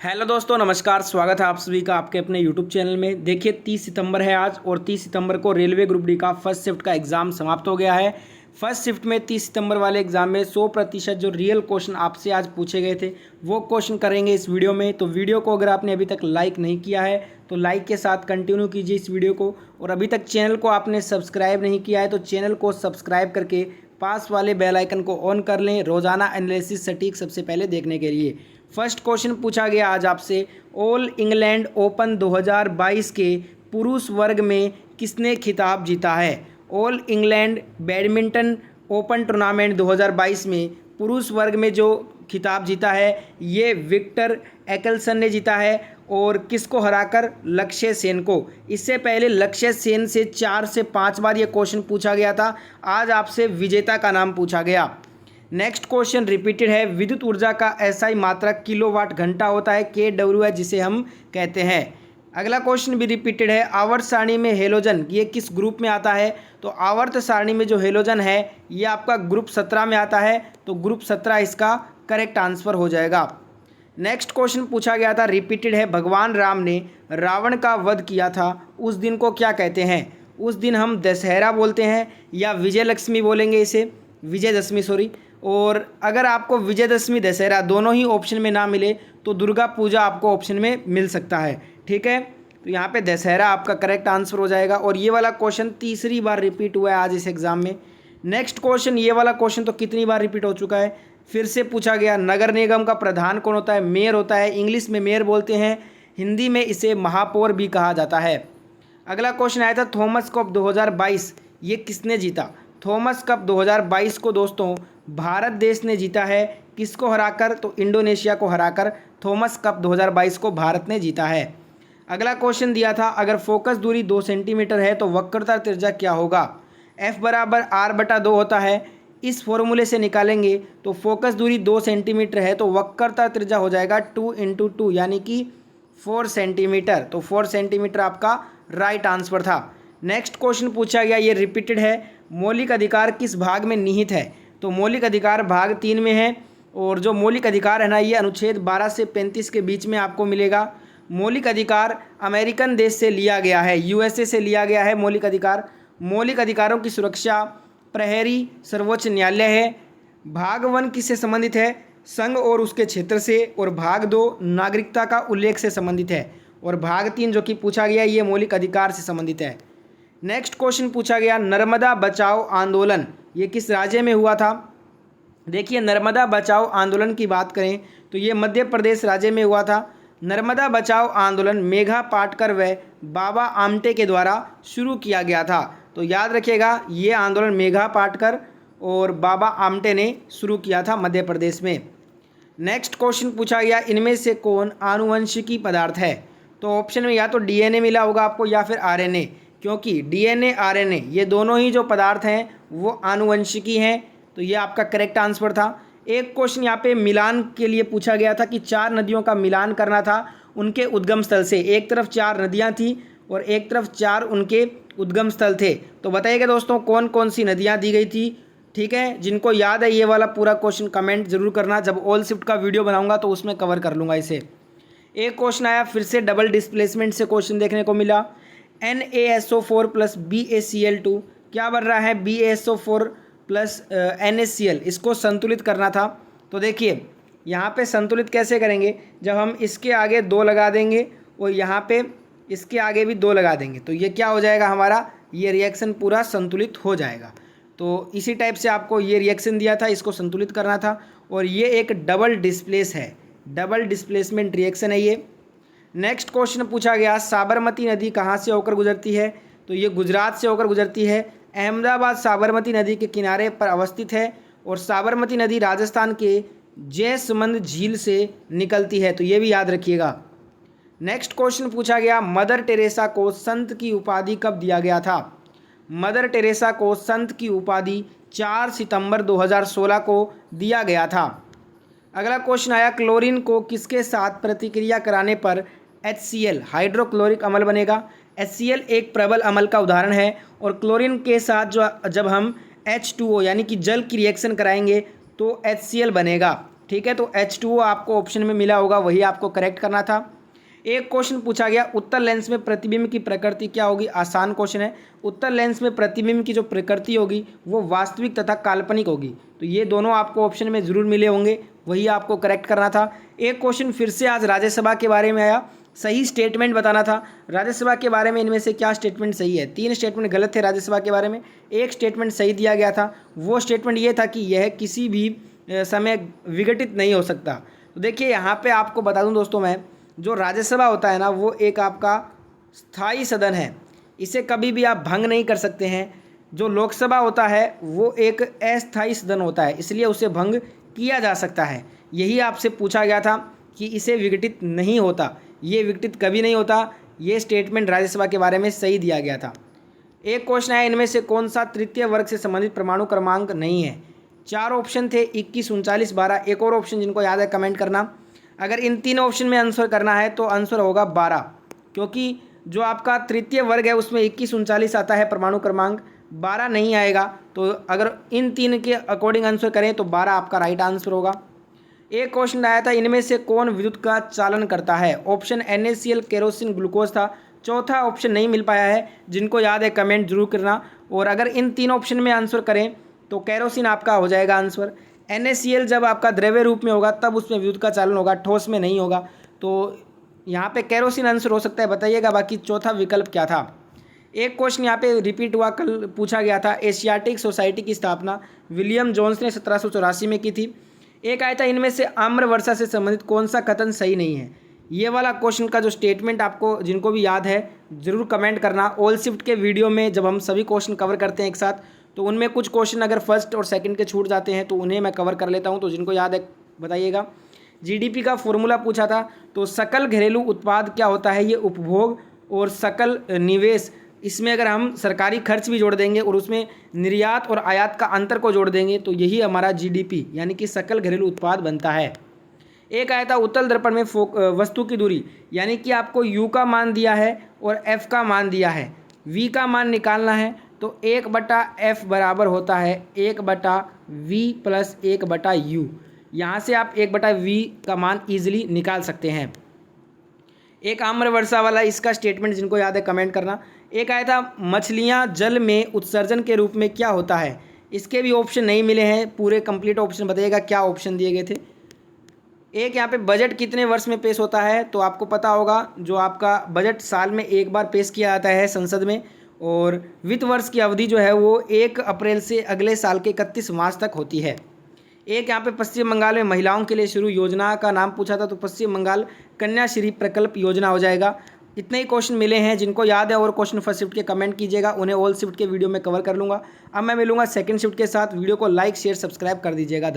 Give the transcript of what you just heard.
Hello दोस्तों, नमस्कार। स्वागत है आप सभी का आपके अपने यूट्यूब चैनल में। देखिए 30 सितंबर है आज और 30 सितंबर को रेलवे ग्रुप डी का फर्स्ट शिफ्ट का एग्ज़ाम समाप्त हो गया है। फर्स्ट शिफ्ट में 30 सितंबर वाले एग्ज़ाम में 100% जो रियल क्वेश्चन आपसे आज पूछे गए थे वो क्वेश्चन करेंगे इस वीडियो में। तो वीडियो को अगर आपने अभी तक लाइक नहीं किया है तो लाइक के साथ कंटिन्यू कीजिए इस वीडियो को, और अभी तक चैनल को आपने सब्सक्राइब नहीं किया है तो चैनल को सब्सक्राइब करके पास वाले बेल आइकन को ऑन कर लें रोज़ाना एनालिसिस सटीक सबसे पहले देखने के लिए। फर्स्ट क्वेश्चन पूछा गया आज आपसे, ऑल इंग्लैंड ओपन 2022 के पुरुष वर्ग में किसने खिताब जीता है। All England badminton open tournament 2022 में पुरुष वर्ग में जो खिताब जीता है ये विक्टर एक्सेल्सन ने जीता है, और किसको हराकर? लक्ष्य सेन को। इससे पहले लक्ष्य सेन से 4 से 5 बार ये क्वेश्चन पूछा गया था। आज आपसे विजेता का नाम पूछा गया। नेक्स्ट क्वेश्चन रिपीटेड है, विद्युत ऊर्जा का एसआई मात्रक किलोवाट घंटा होता है, KW जिसे हम कहते हैं। अगला क्वेश्चन भी रिपीटेड है, आवर्त सारणी में हेलोजन ये किस ग्रुप में आता है। तो आवर्त सारणी में जो हेलोजन है ये आपका ग्रुप 17 में आता है, तो ग्रुप 17 इसका करेक्ट आंसर हो जाएगा। नेक्स्ट क्वेश्चन पूछा गया था, रिपीटेड है, भगवान राम ने रावण का वध किया था उस दिन को क्या कहते हैं। उस दिन हम दशहरा बोलते हैं या विजयलक्ष्मी बोलेंगे, इसे विजयदशमी सॉरी। और अगर आपको विजयदशमी दशहरा दोनों ही ऑप्शन में ना मिले तो दुर्गा पूजा आपको ऑप्शन में मिल सकता है, ठीक है। तो यहाँ पे दशहरा आपका करेक्ट आंसर हो जाएगा। और ये वाला क्वेश्चन तीसरी बार रिपीट हुआ है आज इस एग्ज़ाम में। नेक्स्ट क्वेश्चन, ये वाला क्वेश्चन तो कितनी बार रिपीट हो चुका है, फिर से पूछा गया, नगर निगम का प्रधान कौन होता है। मेयर होता है, इंग्लिश में मेयर बोलते हैं, हिंदी में इसे महापौर भी कहा जाता है। अगला क्वेश्चन आया था, थॉमस कप 2022 ये किसने जीता। थॉमस कप 2022 को दोस्तों भारत देश ने जीता है। किसको हराकर? तो इंडोनेशिया को हराकर थॉमस कप 2022 को भारत ने जीता है। अगला क्वेश्चन दिया था, अगर फोकस दूरी 2 सेंटीमीटर है तो वक्रता त्रिज्या क्या होगा। F बराबर R/2 होता है। इस फॉर्मूले से निकालेंगे तो फोकस दूरी 2 सेंटीमीटर है तो वक्रता त्रिज्या हो जाएगा 2 × 2 यानी कि 4 सेंटीमीटर। तो 4 सेंटीमीटर आपका राइट आंसर था। नेक्स्ट क्वेश्चन पूछा गया, ये रिपीटेड है, मौलिक अधिकार किस भाग में निहित है। तो मौलिक अधिकार भाग 3 में है, और जो मौलिक अधिकार है ना ये अनुच्छेद 12 से 35 के बीच में आपको मिलेगा। मौलिक अधिकार अमेरिकन देश से लिया गया है, USA से लिया गया है मौलिक अधिकार। मौलिक अधिकारों की सुरक्षा प्रहरी सर्वोच्च न्यायालय है। भाग 1 किससे संबंधित है, संघ और उसके क्षेत्र से, और भाग 2 नागरिकता का उल्लेख से संबंधित है, और भाग 3 जो कि पूछा गया ये मौलिक अधिकार से संबंधित है। नेक्स्ट क्वेश्चन पूछा गया, नर्मदा बचाओ आंदोलन ये किस राज्य में हुआ था। देखिए नर्मदा बचाओ आंदोलन की बात करें तो ये मध्य प्रदेश राज्य में हुआ था। नर्मदा बचाओ आंदोलन मेघा पाटकर व बाबा आमटे के द्वारा शुरू किया गया था। तो याद रखिएगा ये आंदोलन मेघा पाटकर और बाबा आमटे ने शुरू किया था मध्य प्रदेश में। नेक्स्ट क्वेश्चन पूछा गया, इनमें से कौन आनुवंशिकी पदार्थ है। तो ऑप्शन में या तो DNA मिला होगा आपको या फिर RNA, क्योंकि DNA RNA ये दोनों ही जो पदार्थ हैं वो आनुवंशिकी हैं। तो ये आपका करेक्ट आंसर था। एक क्वेश्चन यहाँ पे मिलान के लिए पूछा गया था कि 4 नदियों का मिलान करना था उनके उद्गम स्थल से। एक तरफ 4 नदियाँ थी और एक तरफ 4 उनके उद्गम स्थल थे। तो बताइएगा दोस्तों कौन कौन सी नदियाँ दी गई थी, ठीक है। जिनको याद है ये वाला पूरा क्वेश्चन कमेंट जरूर करना, जब ऑल शिफ्ट का वीडियो बनाऊंगा तो उसमें कवर कर लूँगा इसे। एक क्वेश्चन आया फिर से डबल डिस्प्लेसमेंट से क्वेश्चन देखने को मिला, NaSO4 + BaCl2 क्या बन रहा है, BaSO4 + NaCl, इसको संतुलित करना था। तो देखिए यहाँ पे संतुलित कैसे करेंगे, जब हम इसके आगे 2 लगा देंगे और यहाँ पे इसके आगे भी 2 लगा देंगे तो ये क्या हो जाएगा हमारा, ये रिएक्शन पूरा संतुलित हो जाएगा। तो इसी टाइप से आपको ये रिएक्शन दिया था, इसको संतुलित करना था, और ये एक डबल डिस्प्लेस है, डबल डिस्प्लेसमेंट रिएक्शन है ये। नेक्स्ट क्वेश्चन पूछा गया, साबरमती नदी कहाँ से होकर गुजरती है। तो ये गुजरात से होकर गुजरती है। अहमदाबाद साबरमती नदी के किनारे पर अवस्थित है, और साबरमती नदी राजस्थान के जैसमंद झील से निकलती है, तो ये भी याद रखिएगा। नेक्स्ट क्वेश्चन पूछा गया, मदर टेरेसा को संत की उपाधि कब दिया गया था। मदर टेरेसा को संत की उपाधि 4 सितंबर 2016 को दिया गया था। अगला क्वेश्चन आया, क्लोरीन को किसके साथ प्रतिक्रिया कराने पर HCl हाइड्रोक्लोरिक अम्ल बनेगा। HCl एक प्रबल अम्ल का उदाहरण है, और क्लोरीन के साथ जब हम H2O यानी कि जल की रिएक्शन कराएंगे तो HCl बनेगा। ठीक है, तो H2O आपको ऑप्शन में मिला होगा, वही आपको करेक्ट करना था। एक क्वेश्चन पूछा गया, उत्तर लेंस में प्रतिबिंब की प्रकृति क्या होगी। आसान क्वेश्चन है। उत्तर लेंस में प्रतिबिंब की जो प्रकृति होगी वो वास्तविक तथा काल्पनिक होगी। तो ये दोनों आपको ऑप्शन में ज़रूर मिले होंगे, वही आपको करेक्ट करना था। एक क्वेश्चन फिर से आज राज्यसभा के बारे में आया, सही स्टेटमेंट बताना था। राज्यसभा के बारे में इनमें से क्या स्टेटमेंट सही है। 3 स्टेटमेंट गलत थे राज्यसभा के बारे में, एक स्टेटमेंट सही दिया गया था। वो स्टेटमेंट ये था कि यह किसी भी समय विघटित नहीं हो सकता। तो देखिए यहाँ पे आपको बता दूं दोस्तों, मैं जो राज्यसभा होता है ना, वो एक आपका स्थायी सदन है, इसे कभी भी आप भंग नहीं कर सकते हैं। जो लोकसभा होता है वो एक अस्थायी सदन होता है, इसलिए उसे भंग किया जा सकता है। यही आपसे पूछा गया था कि इसे विघटित नहीं होता, ये विघटित कभी नहीं होता। ये स्टेटमेंट राज्यसभा के बारे में सही दिया गया था। एक क्वेश्चन है, इनमें से कौन सा तृतीय वर्ग से संबंधित परमाणु क्रमांक नहीं है। 4 ऑप्शन थे, 21, 39, 12। एक और ऑप्शन जिनको याद है कमेंट करना। अगर इन 3 ऑप्शन में आंसर करना है तो आंसर होगा 12, क्योंकि जो आपका तृतीय वर्ग है उसमें 21, 39 आता है परमाणु क्रमांक, 12 नहीं आएगा। तो अगर इन 3 के अकॉर्डिंग आंसर करें तो 12 आपका राइट आंसर होगा। एक क्वेश्चन आया था, इनमें से कौन विद्युत का चालन करता है। ऑप्शन NaCl, केरोसिन, ग्लूकोज था। चौथा ऑप्शन नहीं मिल पाया है, जिनको याद है कमेंट जरूर करना। और अगर इन 3 ऑप्शन में आंसर करें तो केरोसिन आपका हो जाएगा आंसर। NaCl जब आपका द्रव्य रूप में होगा तब उसमें विद्युत का चालन होगा, ठोस में नहीं होगा। तो यहाँ पे केरोसिन आंसर हो सकता है, बताइएगा बाकी चौथा विकल्प क्या था। एक क्वेश्चन यहाँ पे रिपीट हुआ, कल पूछा गया था। एशियाटिक सोसाइटी की स्थापना विलियम जोन्स ने 1784 में की थी। एक आया था, इनमें से आम्र वर्षा से संबंधित कौन सा कथन सही नहीं है। ये वाला क्वेश्चन का जो स्टेटमेंट आपको जिनको भी याद है ज़रूर कमेंट करना। ऑल शिफ्ट के वीडियो में जब हम सभी क्वेश्चन कवर करते हैं एक साथ, तो उनमें कुछ क्वेश्चन अगर फर्स्ट और सेकंड के छूट जाते हैं तो उन्हें मैं कवर कर लेता हूं। तो जिनको याद है बताइएगा। जीडीपी का फॉर्मूला पूछा था, तो सकल घरेलू उत्पाद क्या होता है, ये उपभोग और सकल निवेश, इसमें अगर हम सरकारी खर्च भी जोड़ देंगे और उसमें निर्यात और आयात का अंतर को जोड़ देंगे तो यही हमारा जीडीपी यानी कि सकल घरेलू उत्पाद बनता है। एक आया था, उत्तल दर्पण में वस्तु की दूरी, यानी कि आपको यू का मान दिया है और एफ का मान दिया है, वी का मान निकालना है। तो 1/f बराबर होता है 1/v प्लस 1/u। यहाँ से आप 1/v का मान ईजिली निकाल सकते हैं। एक आम्र वर्षा वाला इसका स्टेटमेंट जिनको याद है कमेंट करना। एक आया था, मछलियाँ जल में उत्सर्जन के रूप में क्या होता है। इसके भी ऑप्शन नहीं मिले हैं, पूरे कंप्लीट ऑप्शन बताइएगा क्या ऑप्शन दिए गए थे। एक यहाँ पे बजट कितने वर्ष में पेश होता है, तो आपको पता होगा जो आपका बजट साल में एक बार पेश किया जाता है संसद में, और वित्त वर्ष की अवधि जो है वो 1 अप्रैल से अगले साल के 31 मार्च तक होती है। एक यहाँ पे पश्चिम बंगाल में महिलाओं के लिए शुरू योजना का नाम पूछा था, तो पश्चिम बंगाल कन्याश्री प्रकल्प योजना हो जाएगा। इतने ही क्वेश्चन मिले हैं, जिनको याद है और क्वेश्चन फर्स्ट शिफ्ट के कमेंट कीजिएगा, उन्हें ऑल शिफ्ट के वीडियो में कवर कर लूँगा। अब मैं मिलूंगा सेकंड शिफ्ट के साथ। वीडियो को लाइक शेयर सब्सक्राइब कर दीजिएगा।